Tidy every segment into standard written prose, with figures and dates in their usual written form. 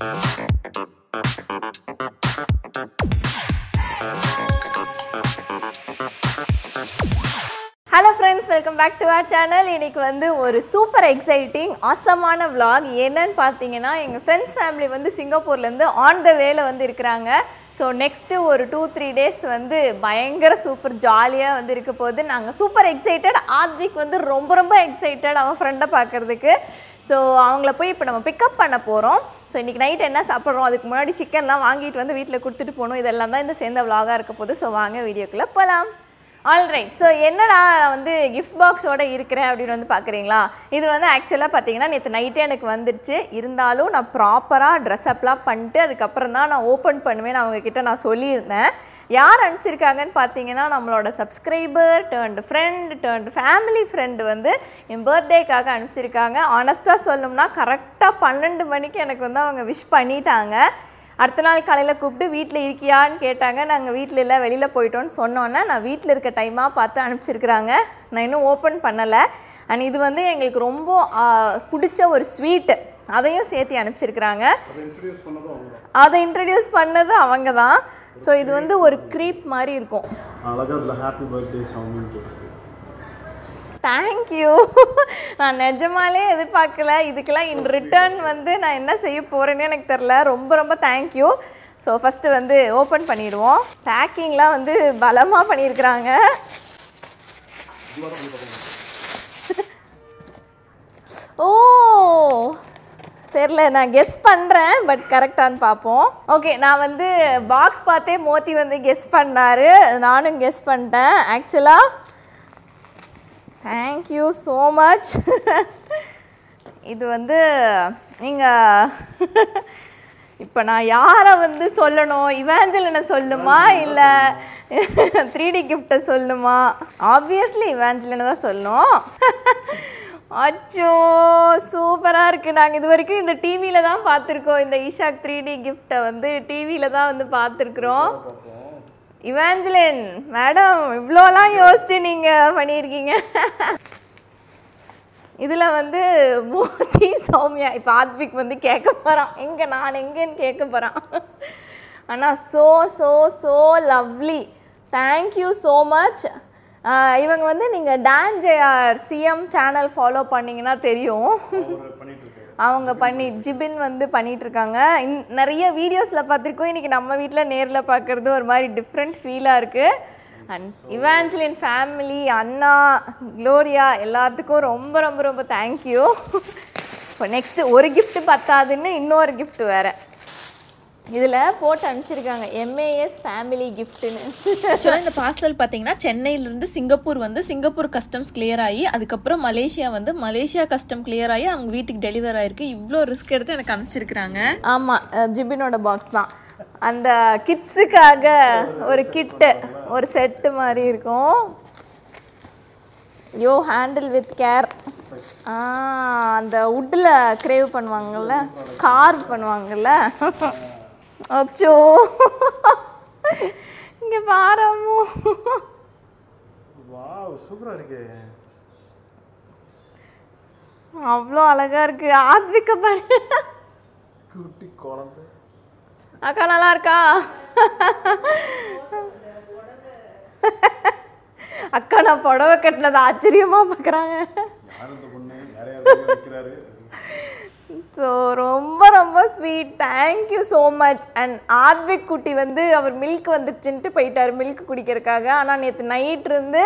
Hello friends, welcome back to our channel. இன்னைக்கு வந்து ஒரு சூப்பர் எக்ஸைட்டிங் ஆசமான vlog. என்னன்னு பார்த்தீங்கன்னா எங்க ஃப்ரெண்ட்ஸ் ஃபேமிலி வந்து சிங்கப்பூர்ல இருந்து ஆன் த வேல வந்து இருக்காங்க. ஸோ நெக்ஸ்ட்டு ஒரு 2-3 டேஸ் வந்து பயங்கர சூப்பர் ஜாலியாக வந்து இருக்க போகுது. நாங்கள் சூப்பர் எக்ஸைட்டட். ஆத்விக் வந்து ரொம்ப எக்ஸைட்டட் அவன் ஃப்ரெண்டை பார்க்குறதுக்கு. ஸோ அவங்கள போய் இப்போ நம்ம பிக்கப் பண்ண போகிறோம். ஸோ இன்றைக்கி நைட் என்ன சாப்பிட்றோம், அதுக்கு முன்னாடி சிக்கன்லாம் வாங்கிட்டு வந்து வீட்டில் கொடுத்துட்டு போகணும். இதெல்லாம் தான் இந்த சேர்ந்த vlog-ஆ இருக்க போகுது. ஸோ வாங்க வீடியோக்குள்ளே போகலாம். ஆல்ரைட். ஸோ என்னடா வந்து கிஃப்ட் பாக்ஸோடு இருக்கிறேன் அப்படின்னு வந்து பார்க்குறீங்களா, இது வந்து ஆக்சுவலாக பார்த்தீங்கன்னா நேற்று நைட்டே எனக்கு வந்துடுச்சு. இருந்தாலும் நான் ப்ராப்பராக ட்ரெஸ்அப்லாம் பண்ணிட்டு அதுக்கப்புறம் தான் நான் ஓப்பன் பண்ணுவேன் அவங்கக்கிட்ட நான் சொல்லியிருந்தேன். யார் அனுப்பிச்சிருக்காங்கன்னு பார்த்தீங்கன்னா நம்மளோட subscriber turned friend turned family friend வந்து என் பர்த்டேக்காக அனுப்பிச்சிருக்காங்க. ஆனஸ்ட்டாக சொல்லணும்னா கரெக்டாக 12 மணிக்கு எனக்கு வந்து அவங்க விஷ் பண்ணிட்டாங்க. அடுத்த நாள் காலையில் கூப்பிட்டு வீட்டில் இருக்கியான்னு கேட்டாங்க. நாங்கள் வீட்டில் இல்லை வெளியில் போயிட்டோன்னு சொன்னோன்னே நான் வீட்டில் இருக்க டைமாக பார்த்து அனுப்பிச்சிருக்கிறாங்க. நான் இன்னும் ஓப்பன் பண்ணலை. அண்ட் இது வந்து எங்களுக்கு ரொம்ப பிடிச்ச ஒரு ஸ்வீட்டு, அதையும் சேர்த்து அனுப்பிச்சிருக்கிறாங்க. அதை இன்ட்ரடியூஸ் பண்ணது அவங்க தான். ஸோ இது வந்து ஒரு க்ரீப் மாதிரி இருக்கும். தேங்க்யூ. நான் நிஜமாலே எதிர்பார்க்கல. இதுக்கெல்லாம் இன் ரிட்டர்ன் வந்து நான் என்ன செய்ய போகிறேன்னு எனக்கு தெரில. ரொம்ப தேங்க்யூ. ஸோ ஃபஸ்ட்டு வந்து ஓப்பன் பண்ணிடுவோம். பேக்கிங்லாம் வந்து பலமாக பண்ணியிருக்கிறாங்க. ஓ தெரில, நான் கெஸ் பண்ணுறேன், பட் கரெக்டானு பார்ப்போம். ஓகே, நான் வந்து பாக்ஸ் பார்த்தே மோத்தி வந்து கெஸ் பண்ணார், நானும் கெஸ் பண்ணிட்டேன். ஆக்சுவலாக தேங்க்யூ ஸோ மச். இது வந்து நீங்கள் இப்போ நான் யாரை வந்து சொல்லணும், இவாஞ்சலினை சொல்லணுமா இல்லை 3D கிஃப்ட்டை சொல்லணுமா? ஆப்வியஸ்லி இவாஞ்சலினை தான் சொல்லணும். அச்சோ சூப்பராக இருக்குது. நாங்கள் இது வரைக்கும் இந்த டிவியில் தான் பார்த்துருக்கோம். இந்த ஈஷாக் 3D கிஃப்ட்டை வந்து டிவியில் தான் வந்து பார்த்துருக்குறோம். இவாஞ்சலின் மேடம் இவ்வளோலாம் யோசிச்சு நீங்கள் பண்ணியிருக்கீங்க. இதில் வந்து மோதி சௌமியா இப்போ ஆத்விக் வந்து கேட்க போகிறான், நான் எங்கேன்னு கேட்க போகிறான். ஆனால் so lovely. Thank you so much. இவங்க வந்து நீங்கள் டான்ஜேஆர் சிஎம் சேனல் ஃபாலோ பண்ணிங்கன்னா தெரியும். அவங்க ஜிபின் வந்து பண்ணிகிட்ருக்காங்க. நிறைய வீடியோஸில் பார்த்துருக்கோம். இன்றைக்கி நம்ம வீட்டில் நேரில் பார்க்குறது ஒரு மாதிரி டிஃப்ரெண்ட் ஃபீலாக இருக்குது. And Evangeline family, Anna, Gloria எல்லாத்துக்கும் ரொம்ப தேங்க்யூ. இப்போ நெக்ஸ்ட்டு ஒரு கிஃப்ட்டு பத்தாதுன்னு இன்னொரு கிஃப்ட் வேறு இதில் போட்டு அனுப்பிச்சிருக்காங்க. MAS ஃபேமிலி கிஃப்ட்டுன்னு. ஆக்சுவலாக இந்த பார்சல் பார்த்தீங்கன்னா சென்னையிலேருந்து சிங்கப்பூர் வந்து சிங்கப்பூர் கஸ்டம்ஸ் கிளியர் ஆகி அதுக்கப்புறம் மலேசியா கஸ்டம் கிளியர் ஆகி அவங்க வீட்டுக்கு டெலிவர் ஆகிருக்கு. இவ்வளோ ரிஸ்க் எடுத்து எனக்கு அனுப்பிச்சிருக்கிறாங்க. ஆமாம், ஜிபினோட பாக்ஸ் தான். அந்த கிட்ஸுக்காக ஒரு கிட்டு, ஒரு செட்டு மாதிரி இருக்கும். Handle with care. அந்த வுட்டில் கிரேவ் பண்ணுவாங்கள்ல, கார்வ் பண்ணுவாங்கள்ல. அச்சோ இங்கே பாரமோ சூப்பராக இருக்கு, அவ்வளோ அழகாக இருக்கு. ஆத்விக்க பாரு, குட்டி குழந்தை. அக்கா நல்லா இருக்கா? அக்கா நான் புடவை கட்டினது ஆச்சரியமாக பார்க்குறாங்க. ஸோ ரொம்ப sweet. Thank you so much. And Advik குட்டி வந்து அவர் மில்க் வந்துச்சுன்ட்டு போயிட்டார் மில்க் குடிக்கிறதுக்காக. ஆனால் நேற்று நைட் இருந்து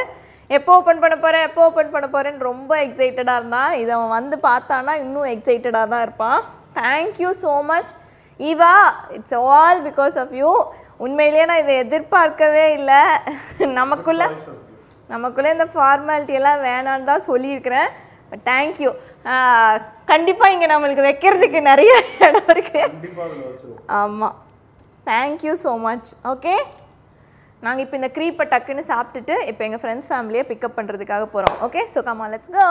எப்போ ஓப்பன் பண்ண போகிறேன்னு ரொம்ப எக்ஸைட்டடாக இருந்தான். இதை அவன் வந்து பார்த்தானா இன்னும் எக்ஸைட்டடாக தான் இருப்பான். Thank you so much Eva. It's all because of you. உண்மையிலேயே நான் இதை எதிர்பார்க்கவே இல்லை. நமக்குள்ளே இந்த ஃபார்மாலிட்டியெல்லாம் வேணான்னு தான் சொல்லியிருக்கிறேன். But thank you. கண்டிப்பாக இங்கே நம்மளுக்கு வைக்கிறதுக்கு நிறைய இடம் இருக்குது. ஆமாம், தேங்க்யூ ஸோ மச். ஓகே, நாங்கள் இப்போ இந்த க்ரீப்பை டக்குன்னு சாப்பிட்டுட்டு இப்போ எங்கள் ஃப்ரெண்ட்ஸ் ஃபேமிலியை பிக்கப் பண்ணுறதுக்காக போகிறோம். Okay, so come on let's go.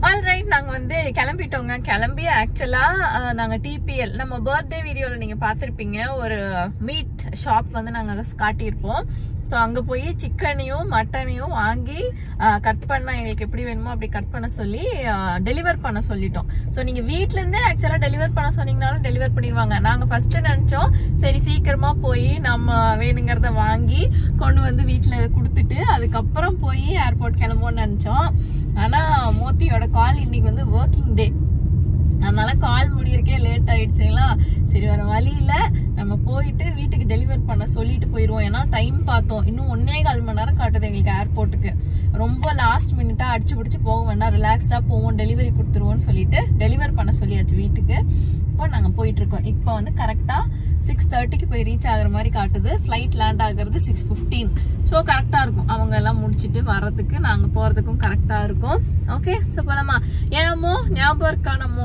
Alright, நாங்க வந்து கிளம்பிட்டோங்க. கிளம்பி ஆக்சுவலா நாங்க டிபிஎல் நம்ம பர்த்டே வீடியோல நீங்க பாத்திருப்பீங்க, ஒரு மீட் ஷாப் வந்து நாங்க காட்டியிருப்போம். ஸோ அங்க போய் சிக்கனையும் மட்டனையும் வாங்கி கட் பண்ண எங்களுக்கு எப்படி வேணுமோ அப்படி கட் பண்ண சொல்லி டெலிவர் பண்ண சொல்லிட்டோம். ஸோ நீங்க வீட்ல இருந்தே ஆக்சுவலா டெலிவர் பண்ண சொன்னீங்கனாலும் டெலிவர் பண்ணிடுவாங்க. நாங்க ஃபர்ஸ்ட் நினைச்சோம் சரி சீக்கிரமா போய் நம்ம வேணுங்கிறத வாங்கி கொண்டு வந்து வீட்டுல கொடுத்துட்டு அதுக்கப்புறம் போய் ஏர்போர்ட் கிளம்போன்னு நினைச்சோம். ஆனா மோத்தியோட கால் இன்னைக்கு வந்து ஒர்க்கிங் டே, அதனால கால் முடியிருக்கே லேட் ஆயிடுச்சுங்களா. சரி வர வழி இல்ல, நம்ம போயிட்டு வீட்டுக்கு டெலிவர் பண்ண சொல்லிட்டு போயிருவோம். ஏன்னா டைம் பார்த்தோம், இன்னும் 1.25 மணி நேரம் காட்டுது எங்களுக்கு ஏர்போர்ட்டுக்கு. ரொம்ப லாஸ்ட் மினிட்டா அடிச்சு பிடிச்சி போக வேண்டாம், ரிலாக்ஸ்டா போவோம், டெலிவரி கொடுத்துருவோம்னு சொல்லிட்டு டெலிவர் பண்ண சொல்லியாச்சு வீட்டுக்கு. இப்போ நாங்க போயிட்டு இருக்கோம். இப்போ வந்து கரெக்டா 6:30க்கு போய் ரீச் ஆகுற மாதிரி காட்டுது. ஃபிளைட் லேண்ட் ஆகுறது 6:15. ஸோ கரெக்டா இருக்கும், அவங்க எல்லாம் முடிச்சுட்டு வர்றதுக்கு நாங்க போறதுக்கும் கரெக்டா இருக்கும். ஓகே, ஸோ போலாமா? ஏனமோ ஞாபகம் இருக்கா, நம்ம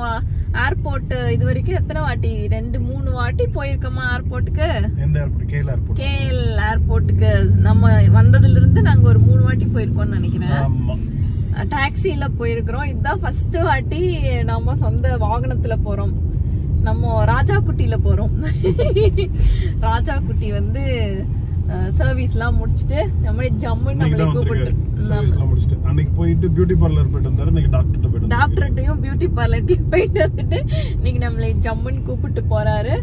ஏர்போர்ட் இது வரைக்கும் எத்தனை வாட்டி, 2-3 வாட்டி போயிருக்கோமா ஏர்போர்ட்டுக்கு? எந்த ஏர்போர்ட்? கேஎல் ஏர்போர்ட்டுக்கு நம்ம வந்ததுல இருந்து நாங்க ஒரு 3 வாட்டி போயிருக்கோம்னு நினைக்கிறேன். டாக்ஸில போயிருக்கிறோம். இதுதான் ஃபர்ஸ்ட் வாட்டி நம்ம சொந்த வாகனத்துல போறோம். நம்ம ராஜா குட்டியில போறோம். ராஜா குட்டி வந்து சர்வீஸ் எல்லாம் முடிச்சிட்டு நம்மளே ஜம்முன்னு நம்மளே கூப்பிட்டு அன்னைக்கு போயிட்டு பியூட்டி பார்லர் போயிட்டு வந்தாரு. இன்னைக்கு டாக்டர்ட்டையும் பியூட்டி பார்லர்ட்டையும் போயிட்டு வந்துட்டு இன்னைக்கு நம்மளே ஜம்முன்னு கூப்பிட்டு போறாரு.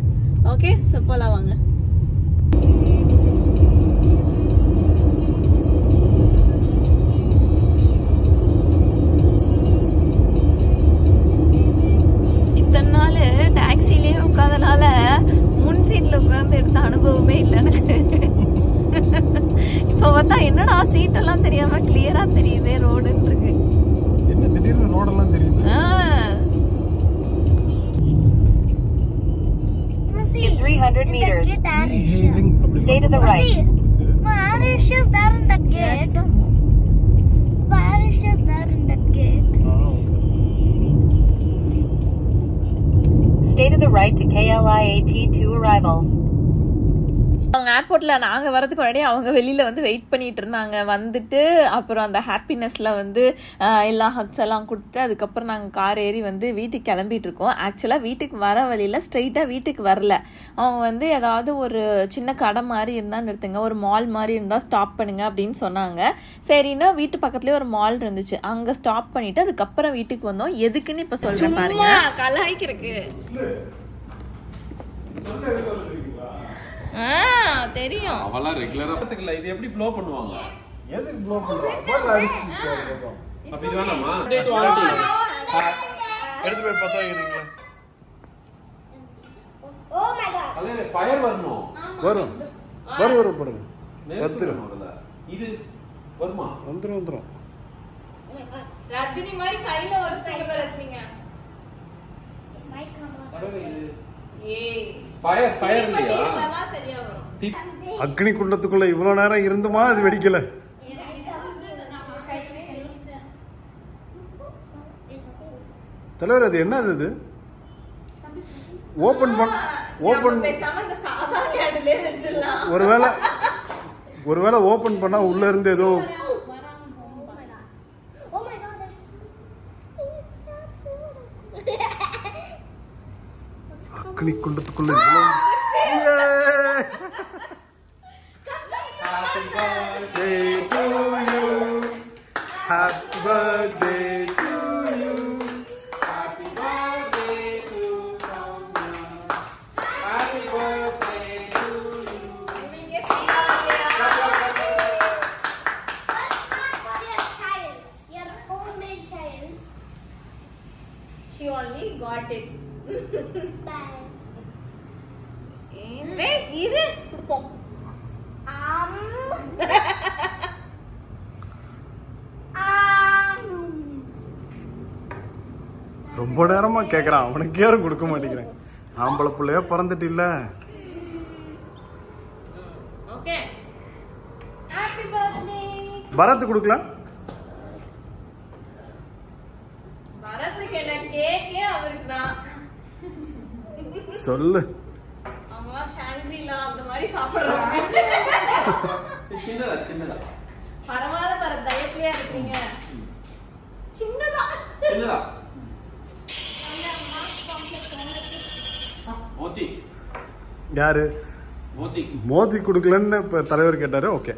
ஓகே, போலாம் வாங்க. இத்தனை நாள் டாக்ஸிலேயே உட்காந்தனால முன் சீட்ல உட்காந்து எடுத்த அனுபவமே இல்லை எனக்கு. இப்ப பார்த்தா என்னடா சீட் எல்லாம் தெரியாம கிளியரா தெரியுதே ரோடுன்னு இருக்கு. என்ன திடீர்னு ரோடெல்லாம் தெரியுது? 300 meters. Stay to the right. Mauritius there in that gate. Mauritius there in that gate. Stay to the right to KLIAT 2 arrivals. அவங்க ஏர்போர்ட்ல நாங்க வரதுக்கு முன்னாடி அவங்க வெளியில வந்து வெயிட் பண்ணிட்டு இருந்தாங்க. வந்துட்டு அப்புறம் அந்த ஹாப்பினஸ்ல வந்து எல்லா ஹக்ஸ் எல்லாம் கொடுத்து அதுக்கப்புறம் நாங்க கார் ஏறி வந்து வீட்டுக்கு கிளம்பிட்டு இருக்கோம். ஆக்சுவலா வீட்டுக்கு வர வழியில ஸ்ட்ரெயிட்டா வீட்டுக்கு வரல, அவங்க வந்து ஏதாவது ஒரு சின்ன கடை மாதிரி இருந்தா நிறுத்துங்க, ஒரு மால் மாதிரி இருந்தா ஸ்டாப் பண்ணுங்க அப்படின்னு சொன்னாங்க. சரின்னா வீட்டு பக்கத்துலயே ஒரு மால் இருந்துச்சு, அங்க ஸ்டாப் பண்ணிட்டு அதுக்கப்புறம் வீட்டுக்கு வந்தோம். எதுக்குன்னு இப்ப சொல்றேன் பாருங்க. கலாய்க்கு தெரியும், அவெல்லாம் ரெகுலரா பாத்துக்கல. இது எப்படி ப்ளோ பண்ணுவாங்க? எதுக்கு ப்ளோ பண்றாங்க? அப்படி வேணாமா? அப்டேட் வாரண்டி எடுத்து போய் பார்த்தா இருக்கீங்களா? Oh my god. அதே ஃபயர் வரணும். வரும் போடுங்க. கத்துரும். இது வருமா? வந்துரும். ரஜினி மாதிரி கையில ஒரு சில்வர் எடுத்தீங்க. Mic come on. அடவே ஏய் ஃபயர் இல்லையா? சரியா வரும். அக்னி குண்டத்துக்குள்ள இவ்வளவு நேரம் இருந்துமா அது வெடிக்கல? தலைவர் அது என்னது? இது ஓபன் ஒருவேளை ஓபன் பண்ணா உள்ள இருந்து ஏதோ Oh my god, there's Agni குண்டத்துக்குள்ள Happy birthday to you. Happy birthday to you. Happy birthday to Sonia. Happy birthday to you. your homemade child. She only got it. Bye. Wait, இது குடுப்போம். ரொம்ப நேரமா கேக்குறான், அவனுக்கு யாரும் கொடுக்க மாட்டேங்கிறேன். ஆம்பளை பிள்ளையா பிறந்துட்டு இல்ல. Okay, Happy birthday. பரத் கொடுக்கலாம். பரத்துக்கு என்ன கேக்கே அவருக்கு தான். சொல்லு. அவங்களா ஷாங்க்ரிலா அந்த மாதிரி சாப்பிடுறாங்க. சின்னதா பரவாயில்ல பரத், தயவுலையா இருக்கீங்க. சின்னதா சின்னதா மோதி யாரு மோதி மோதி கொடுக்கலன்னு இப்ப தலைவர் கேட்டாரு. ஓகே,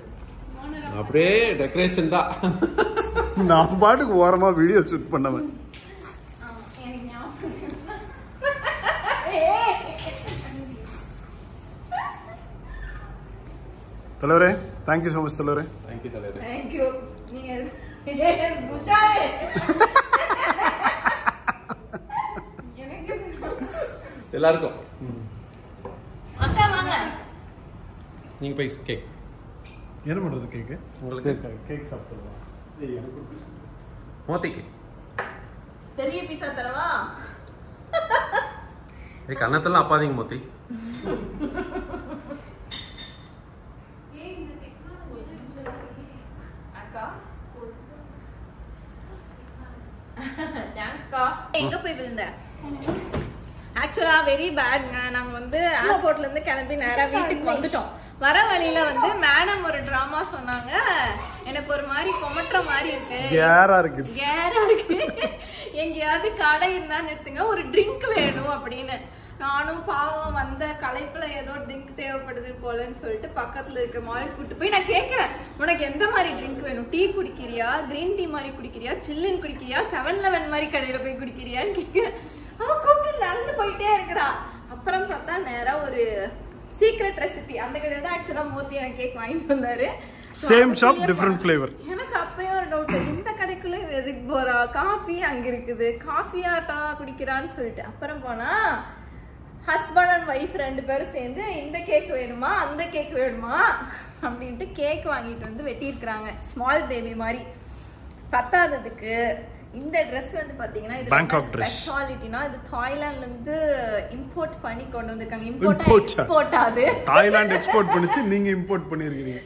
அப்படியே டெக்கரேஷன் தான். நான் பாட்டுக்கு ஓரமா வீடியோ ஷூட் பண்ணவன். தலைவரே, தேங்க்யூ ஸோ மச் தலைவரே. தேங்க்யூ தலைவர். தேங்க்யூ. நீங்க உஷாரே. எல்லாருக்கும் அக்கா வாங்க. நீங்க போய் கேக் என்ன பண்றது? கேக்கு உங்களுக்கு கேக் சாப்பிடலாம். மோதி கேக். பெரிய பீஸா தரவா? கன்னத்தெல்லாம் அப்பாதீங்க மோதி. அக்கா தேங்க்ஸ்க்கா. எங்க போய் விழுந்த? ஆக்சுவலா வெரி பேட்ங்க. நாங்க வந்து ஏர்போர்ட்ல இருந்து கிளம்பி நேரா வீட்டுக்கு வந்துட்டோம். வர வழியில வந்து மேடம் ஒரு டிராமா சொன்னாங்க. எனக்கு ஒரு மாதிரி கொமட்டுற மாதிரி இருக்கு, கேரா இருக்கு, கேரா இருக்கு, எங்கேயாவது கடை இருந்தா நிறுத்துங்க, ஒரு ட்ரிங்க் வேணும் அப்படின்னு. நானும் பாவம் வந்த களைப்புல ஏதோ ட்ரிங்க் தேவைப்படுது போலன்னு சொல்லிட்டு பக்கத்துல இருக்க மால் கூட்டு போய் நான் கேட்கிறேன், உனக்கு எந்த மாதிரி ட்ரிங்க் வேணும்? டீ குடிக்கிறியா, கிரீன் டீ மாதிரி குடிக்கிறியா, சில்லுன்னு குடிக்கிறியா, 7-Eleven மாதிரி கடையில போய் குடிக்கிறியான்னு கேட்கிறேன். அவன் கூப்பிட்டு நடந்து போயிட்டே இருக்கிறா. அப்புறம் பார்த்தா நேரா ஒரு சீக்ரெட் ரெசிபி, அந்த கடையில தான் ஆக்சுவலா மோத்தி எனக்கு கேக் வாங்கிட்டு வந்தாரு. Same shop different flavour. எனக்கு அப்பயும் ஒரு டவுட், இந்த கடைக்குள்ள எதுக்கு போறா? காஃபி அங்க இருக்குது, காஃபியாட்டா குடிக்கிறான்னு சொல்லிட்டு அப்புறம் போனா ஹஸ்பண்ட் அண்ட் ஒய்ஃப் 2 பேரும் சேர்ந்து இந்த கேக் வேணுமா அந்த கேக் வேணுமா அப்படின்ட்டு கேக் வாங்கிட்டு வந்து வெட்டியிருக்கிறாங்க, ஸ்மால் பேபி மாதிரி. பத்தாததுக்கு இந்த ட்ரெஸ் வந்து பாத்தீங்கன்னா இது பேங்காக் ட்ரெஸ் ஸ்பெஷாலிட்டினா இது தாய்லாந்துல இருந்து இம்போர்ட் பண்ணி கொண்டு வந்திருக்காங்க. இம்போர்ட் ஆது தாய்லாந்து எக்ஸ்போர்ட் பண்ணிச்சு, நீங்க இம்போர்ட் பண்ணிருக்கீங்க.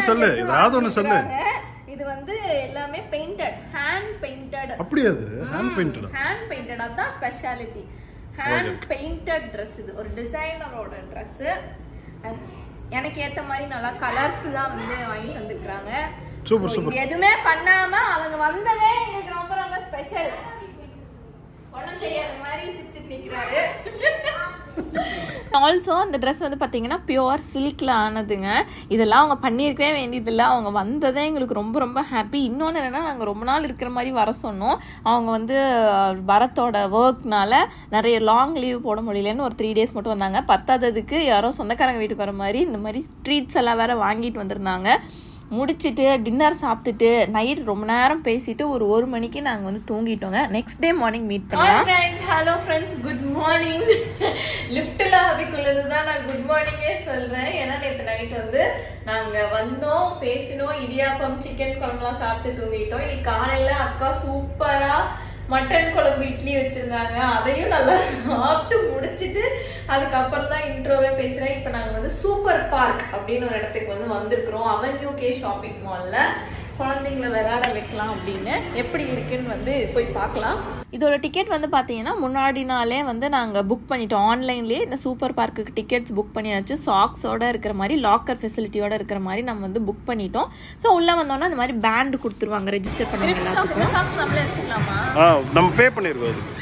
சொல்லு ஏதாவது ஒன்னு சொல்லு. இது வந்து எல்லாமே பெயிண்டட், ஹேண்ட் பெயிண்டட். அப்படியே அது ஹேண்ட் பெயிண்டட், ஹேண்ட் பெயிண்டட் அதான் ஸ்பெஷாலிட்டி. ஹேண்ட் பெயிண்டட் ட்ரெஸ், இது ஒரு டிசைனரோட ட்ரெஸ். எனக்கு ஏத்த மாதிரி நல்லா கலர்ஃபுல்லா வந்து வாங்கிட்டு வந்திருக்காங்க. Super super. எதுவுமே பண்ணாம அவங்க வந்ததே எங்களுக்கு ரொம்ப ரொம்ப ஸ்பெஷல். ஒண்ணும் தெரியாத மாதிரி சிரிச்சிட்டு நிக்கிறாரு. ஆல்சோ அந்த ட்ரெஸ் வந்து பார்த்தீங்கன்னா பியூர் சில்கில் ஆனதுங்க. இதெல்லாம் அவங்க பண்ணியிருக்கவே வேண்டியதில்லை, அவங்க வந்ததே எங்களுக்கு ரொம்ப ரொம்ப ஹாப்பி. இன்னொன்று என்னென்னா, நாங்கள் ரொம்ப நாள் இருக்கிற மாதிரி வர சொன்னோம். அவங்க வந்து பரத்தோட ஒர்க்னால நிறைய லாங் லீவ் போட முடியலன்னு ஒரு 3 days மட்டும் வந்தாங்க. பத்தாததுக்கு யாரோ சொந்தக்காரங்க வீட்டுக்கு வர மாதிரி இந்த மாதிரி ட்ரீட்ஸ் எல்லாம் வேற வாங்கிட்டு வந்திருந்தாங்க. முடிச்சுட்டு டின்னர் சாப்பிட்டுட்டு நைட் ரொம்ப நேரம் பேசிட்டு ஒரு 1 மணிக்கு நாங்கள் வந்து தூங்கிட்டோங்க. நெக்ஸ்ட் டே மார்னிங் மீட் பண்ணலாம். Hello friends, good morning. லிஃப்ட்டில் அதுக்குள்ளது தான் நான் குட் மார்னிங்கே சொல்கிறேன். ஏன்னா நேற்று நைட் வந்து நாங்கள் வந்தோம், பேசினோம், இடியாப்பம் சிக்கன் குழம்புலாம் சாப்பிட்டு தூங்கிட்டோம். இன்னைக்கு காலையில் அக்கா சூப்பராக மட்டன் குழம்பு இட்லி வச்சிருந்தாங்க, அதையும் நல்லா சாப்பிட்டு முடிச்சுட்டு அதுக்கப்புறம் தான் இன்ட்ரோவே பேசுறேன். இப்போ நாங்கள் வந்து சூப்பர் பார்க் அப்படின்னு ஒரு இடத்துக்கு வந்து வந்திருக்கிறோம். அவென்யூ கே ஷாப்பிங் மால்ல குழந்தைங்களை விளையாட வைக்கலாம் அப்படின்னு. எப்படி இருக்குன்னு வந்து போய் பார்க்கலாம். இதோட டிக்கெட் வந்து பார்த்தீங்கன்னா முன்னாடி நாளே வந்து நாங்கள் புக் பண்ணிட்டோம். ஆன்லைன்லேயே இந்த சூப்பர் பார்க்குக்கு டிக்கெட்ஸ் புக் பண்ணியாச்சு. சாக்ஸோட இருக்கிற மாதிரி, லாக்கர் ஃபெசிலிட்டியோட இருக்கிற மாதிரி நம்ம வந்து புக் பண்ணிட்டோம். ஸோ உள்ளே வந்தோன்னா அந்த மாதிரி பேண்ட் கொடுத்துருவாங்க ரெஜிஸ்டர் பண்ணி. சாக்ஸ் நம்மளே வச்சுக்கலாமா? நம்ம பே பண்ணிருக்கோம். அதுக்கு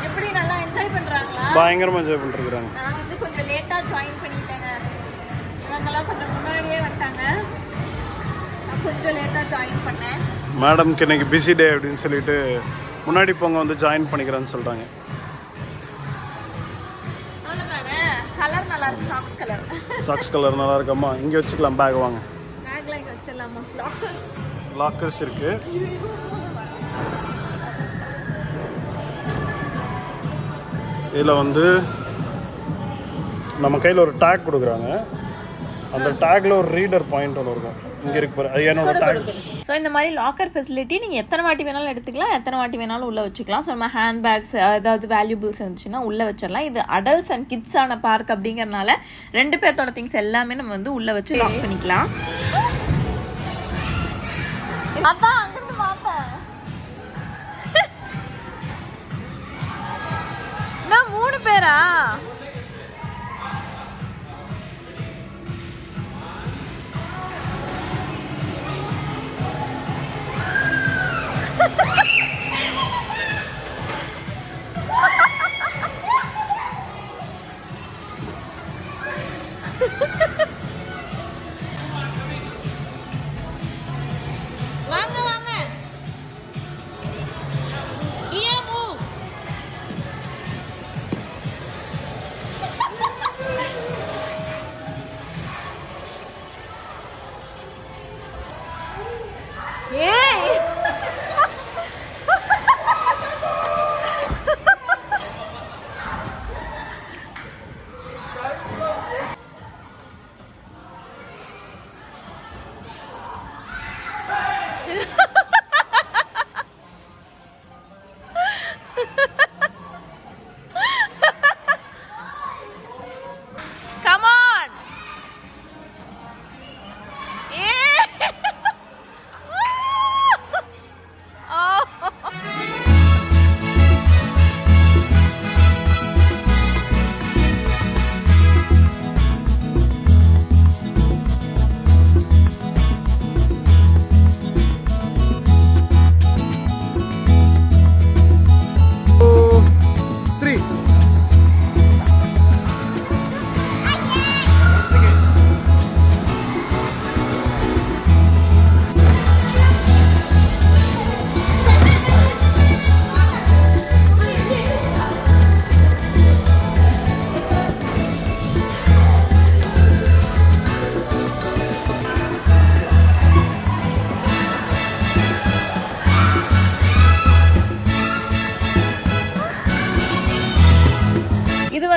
எப்படி நல்லா என்ஜாய் பண்ணுறாங்களா? பயங்கரமாக என்ஜாய் பண்ணிருக்காங்க. நான் வந்து கொஞ்சம் லேட்டாக ஜாயின் பண்ணிட்டேங்க. இவங்கெல்லாம் கொஞ்சம் முன்னாடியே வந்துட்டாங்க, நான் கொஞ்சம் லேட்டாக ஜாயின் பண்ணேன். மேடம்க்கு இன்னைக்கு பிஸி டே அப்படின்னு சொல்லிட்டு முன்னாடி போங்க வந்து ஜாயின் பண்ணிக்கிறேன்னு சொல்கிறாங்க. அவ்வளோதானே. கலர் நல்லா இருக்கு, சாக்ஸ் கலர் நல்லா இருக்காம்மா. இங்கே வச்சுக்கலாம், பேக் வாங்க. பேக்லாம் இங்கே வச்சிடலாமா? லாக்கர்ஸ் இருக்கு. இதில் வந்து நம்ம கையில் ஒரு டேக் கொடுக்குறாங்க. அந்த டேக்ல ஒரு ரீடர் பாயிண்ட் ஒன்று இருக்கும். இங்கே இருக்கு பாரு, அது என்னோட டேக். ஸோ இந்த மாதிரி லாக்கர் ஃபெசிலிட்டி நீங்கள் எத்தனை வாட்டி வேணாலும் எடுத்துக்கலாம், எத்தனை வாட்டி வேணாலும் உள்ளே வச்சுக்கலாம். ஸோ நம்ம ஹேண்ட் பேக்ஸ் ஏதாவது வேல்யூபிள்ஸ் இருந்துச்சுன்னா உள்ளே வச்சிடலாம். இது அடல்ட்ஸ் அண்ட் கிட்ஸ் ஆன பார்க் அப்படிங்கறனால 2 பேர்த்தோட திங்ஸ் எல்லாமே நம்ம வந்து உள்ளே வச்சு லாக் பண்ணிக்கலாம். அதான் அங்கிருந்து பார்த்தேன். நான் 3 பேரா?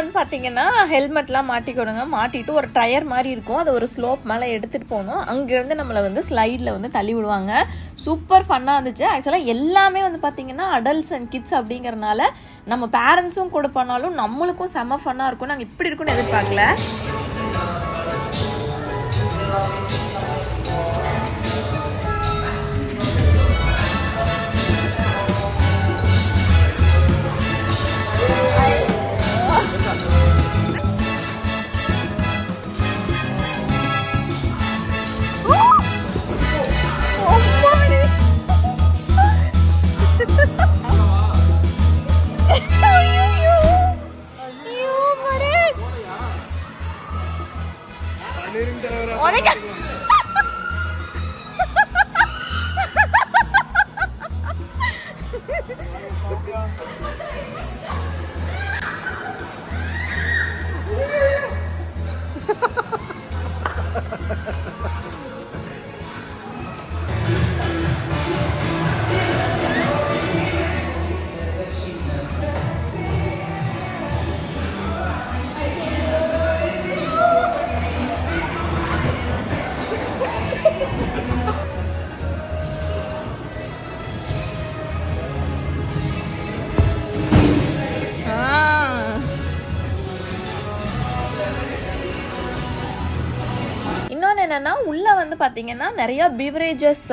வந்து பார்த்தீங்கன்னா ஹெல்மெட்லாம் மாட்டிக்கணுங்க. மாட்டிட்டு ஒரு டயர் மாதிரி இருக்கும், அது ஒரு ஸ்லோப் மேலே எடுத்துகிட்டு போகணும். அங்கேருந்து நம்மளை வந்து ஸ்லைடில் வந்து தள்ளி விடுவாங்க. சூப்பர் ஃபன்னாக இருந்துச்சு. ஆக்சுவலாக எல்லாமே வந்து பார்த்தீங்கன்னா அடல்ட்ஸ் அண்ட் கிட்ஸ் அப்படிங்கிறனால நம்ம பேரண்ட்ஸும் கூட பண்ணாலும் நம்மளுக்கும் செம்ம ஃபன்னாக இருக்கும். நாங்கள் இப்படி இருக்குன்னு எதிர்பார்க்கல. என்னன்னா உள்ள வந்து பாத்தீங்கன்னா நிறைய பீவரேஜஸ்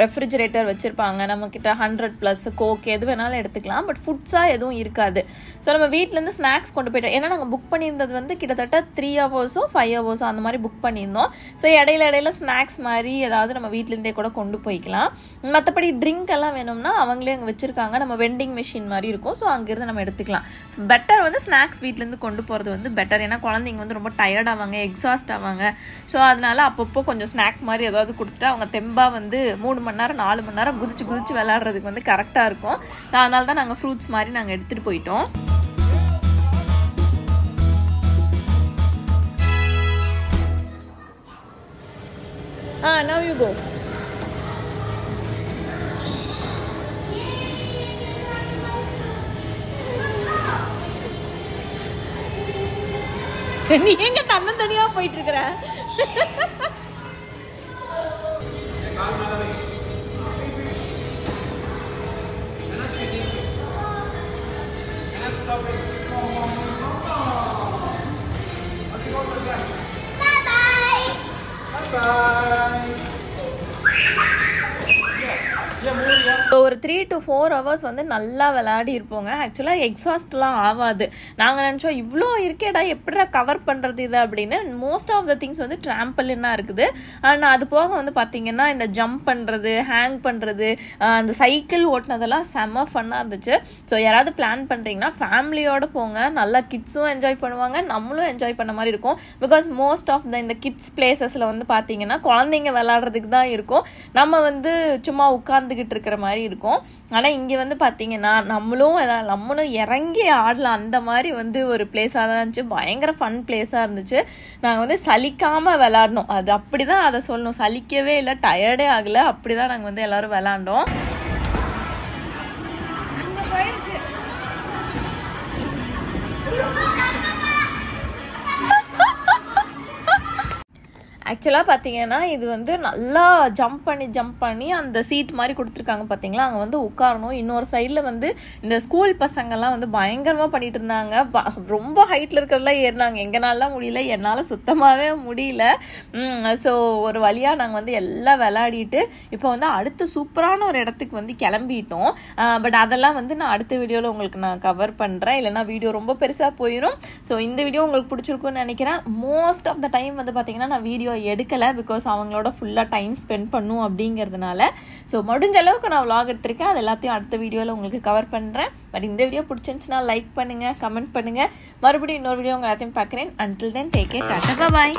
ரெஃப்ரிஜரேட்டர் வச்சிருப்பாங்க. நம்ம கிட்ட 100+ கோக் எது வேணாலும் எடுத்துக்கலாம். பட் ஃபுட்ஸா எதுவும் இருக்காது. ஸோ நம்ம வீட்ல இருந்து ஸ்நாக்ஸ் கொண்டு போயிட்டோம். ஏன்னா நாங்கள் புக் பண்ணியிருந்தது வந்து கிட்டத்தட்ட 3 ஹவர்ஸோ 5 ஹவர்ஸோ அந்த மாதிரி புக் பண்ணியிருந்தோம். ஸோ இடையில ஸ்நாக்ஸ் மாதிரி ஏதாவது நம்ம வீட்டிலேருந்தே கூட கொண்டு போய்க்கலாம். மற்றபடி ட்ரிங்க் எல்லாம் வேணும்னா அவங்களே அங்கே வச்சிருக்காங்க. நம்ம வெண்டிங் மிஷின் மாதிரி இருக்கும். ஸோ அங்கேருந்து நம்ம எடுத்துக்கலாம். ஸோ பெட்டர் வந்து ஸ்நாக்ஸ் வீட்டிலேருந்து கொண்டு போகிறது வந்து பெட்டர். ஏன்னா குழந்தைங்க வந்து ரொம்ப டயர்ட் ஆவாங்க, எக்ஸாஸ்ட் ஆவாங்க. ஸோ அதனால அப்பப்போ கொஞ்சம் ஸ்நாக் மாதிரி ஏதாவது கொடுத்துட்டு அவங்க தெம்பா வந்து 3 மணி நேரம் 4 மணி நேரம் குதிச்சு விளையாடுறதுக்கு வந்து கரெக்டாக இருக்கும். அதனால தான் நாங்கள் ஃப்ரூட்ஸ் மாதிரி நாங்கள் எடுத்துகிட்டு போயிட்டோம். Now you go. நீ எங்க தனியா போயிட்டு இருக்கிற? ஒரு 3 to 4 hours வந்து நல்லா விளையாடி இருப்போங்க. ஆக்சுவலாக எக்ஸாஸ்ட்லாம் ஆகாது. நாங்கள் நினச்சோம் இவ்வளோ இருக்கேடா எப்படிடா கவர் பண்ணுறது இது அப்படின்னு. மோஸ்ட் ஆஃப் த திங்ஸ் வந்து ட்ராம்பலினாக இருக்குது. ஆனால் அது போக வந்து பார்த்தீங்கன்னா இந்த ஜம்ப் பண்ணுறது, ஹேங் பண்ணுறது, அந்த சைக்கிள் ஓட்டினதெல்லாம் செம்ம ஃபன்னாக இருந்துச்சு. ஸோ யாராவது பிளான் பண்ணுறீங்கன்னா ஃபேமிலியோடு போங்க. நல்லா கிட்ஸும் என்ஜாய் பண்ணுவாங்க, நம்மளும் என்ஜாய் பண்ண மாதிரி இருக்கும். பிகாஸ் மோஸ்ட் ஆஃப் இந்த கிட்ஸ் பிளேசஸில் வந்து பார்த்தீங்கன்னா குழந்தைங்க விளையாடுறதுக்கு தான் இருக்கும். நம்ம வந்து சும்மா உட்காந்துக்கிட்டு இருக்கிற மாதிரி இருக்கும். ஆனால் இங்கே வந்து பார்த்தீங்கன்னா நம்மளும் இறங்கி ஆடலாம். அந்த மாதிரி வந்து ஒரு பிளேஸாக தான் இருந்துச்சு. பயங்கர ஃபன் பிளேஸாக இருந்துச்சு. நாங்கள் வந்து சலிக்காமல் விளையாடணும். அது அப்படி தான் அதை சொல்லணும். சலிக்கவே இல்லை, டயர்டே ஆகலை. அப்படி தான் நாங்கள் வந்து எல்லோரும் விளையாண்டோம். ஆக்சுவலாக பார்த்தீங்கன்னா இது வந்து நல்லா ஜம்ப் பண்ணி அந்த சீட் மாதிரி கொடுத்துருக்காங்க பார்த்தீங்களா, அங்கே வந்து உட்காரணும். இன்னொரு சைடில் வந்து இந்த ஸ்கூல் பசங்கள்லாம் வந்து பயங்கரமாக பண்ணிட்டு இருந்தாங்க. ரொம்ப ஹைட்டில் இருக்கிறதெல்லாம் ஏறினாங்க. எங்கனாலாம் முடியல, என்னால் சுத்தமாகவே முடியல. ஸோ ஒரு வழியாக நாங்கள் வந்து எல்லாம் விளையாடிட்டு இப்போ வந்து அடுத்த சூப்பரான ஒரு இடத்துக்கு வந்து கிளம்பிட்டோம். பட் அதெல்லாம் வந்து நான் அடுத்த வீடியோவில் உங்களுக்கு நான் கவர் பண்ணுறேன். இல்லைனா வீடியோ ரொம்ப பெருசாக போயிடும். ஸோ இந்த வீடியோ உங்களுக்கு பிடிச்சிருக்குன்னு நினைக்கிறேன். மோஸ்ட் ஆஃப் த டைம் வந்து பார்த்தீங்கன்னா நான் வீடியோ எடுக்கலை. பிகாஸ் அவங்களோட ஃபுல்லாக டைம் ஸ்பெண்ட் பண்ணும் அப்படிங்கிறதுனால. ஸோ முடிஞ்ச அளவுக்கு நான் vlog எடுத்திருக்கேன். அது எல்லாத்தையும் அடுத்த வீடியோவில் உங்களுக்கு கவர் பண்ணுறேன். பட் இந்த வீடியோ பிடிச்சிருந்துச்சுன்னா லைக் பண்ணுங்கள், கமெண்ட் பண்ணுங்கள். மறுபடியும் இன்னொரு வீடியோ உங்கள் எல்லாத்தையும் பார்க்குறேன். Until then, take care. Tata, bye bye.